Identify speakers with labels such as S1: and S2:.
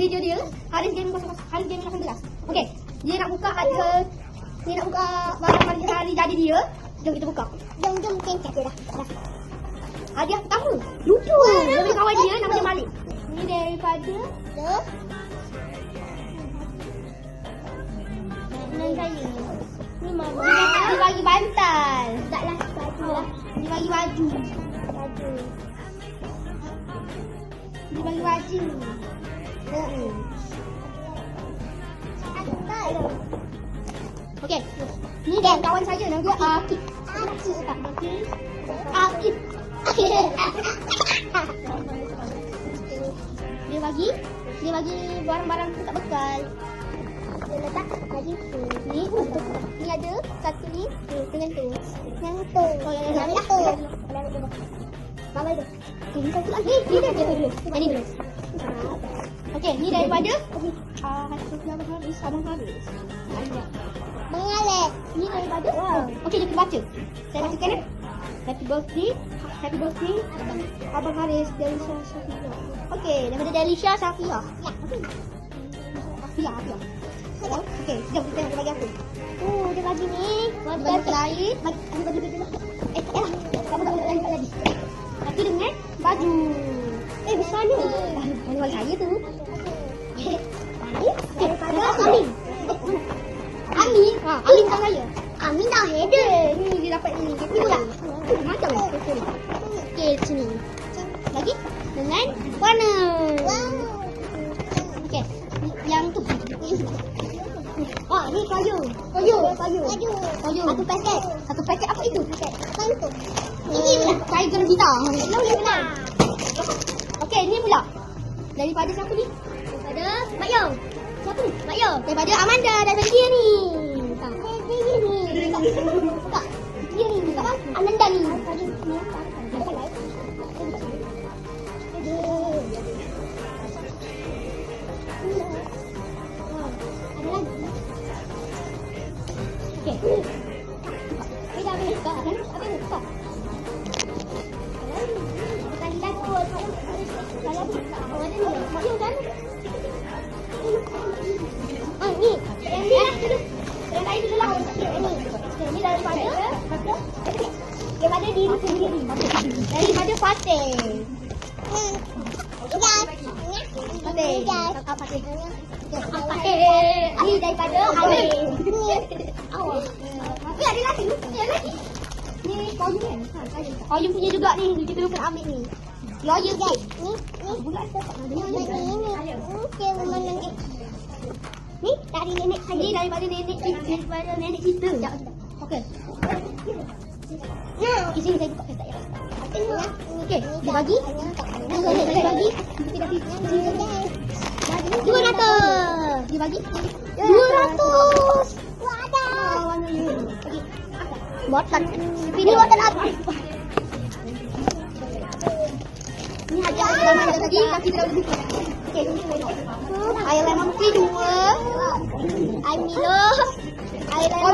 S1: video dia. Haris Gaming 00, Haris Gaming 18. Okey. Dia nak buka barang hari jadi dia. Jom kita buka.
S2: Jom kencet dia dah.
S1: Hadiah pertama. Lucu. Daripada kawan dia nama dia Malik. Ni daripada
S2: mainan saya. Ni mama.
S1: dia bagi bantal.
S2: Taklah baju lah.
S1: Dia bagi baju.
S2: Baju.
S1: Dia bagi baju.
S2: Asal.
S1: Okey. Ni dia kawan saya nama dia Akif. Akif. Dia bagi barang-barang tak bekal.
S2: Dia letak baju tu.
S1: Ni ada satu ni dengan tu.
S2: Yang tu.
S1: Oh, yang
S2: Yang
S1: tu.
S2: tu.
S1: Baba tu. Okey, ni satu lagi. Ni dia dulu. Ini dulu. Okey, ni daripada Abang Haris.
S2: Mengalir.
S1: Ni daripada okey, kita baca. Saya bacakan ya. Happy birthday Abang Haris Delisha Safia. Okey, daripada Delisha Safia. Ya, Safia. Okey, jom kita bagi aku.
S2: Dia bagi ni.
S1: Bagi lain, bagi dulu. Kamu tak boleh lagi. Tapi dengan baju. Besar ni. Ini bagi saya tu. Daripada Amin. Amin tak saya.
S2: Amin dah header.
S1: Ni dia dapat ni. Ni pula. Macam ni. Okey, sini. Lagi dengan warna. Okey. Yang tu. Ni kayu. Satu paket apa itu? Ini pula. Tiger kita. Okey, ni pula. Daripada siapa ni? Daripada Mak Yong. Siapa ni? Mak Yong. Daripada Amanda. Daripada dia ni. Dia ni. Amanda ni. Okey. Kita ambil buka kan? Ambil buka. Tadi dah kot. Kalau buka, ada ni. Maksud kan? Ni. Yang lain dulu lah. Ni daripada diri sendiri. Daripada Fatih. Ni daripada Haris. Ni ada lagi. Ni Koyum kan? Koyum punya juga ni. Kita lupa nak ambil ni. Lawyer sikit. Ni bulat tak ada. Ni dari nenek saya. Ni daripada nenek kita. Okey. Okey, sini saya buka petak ya. Okey, dia bagi. Dia bagi. 200. Dia bagi 200. Wadah. Warna ni. Okey. Botol. Ini botol apa? Ni hadiah pertama tadi kaki kita dah buka. Okey. Air lemon free 2. Air Milo. Air lemon.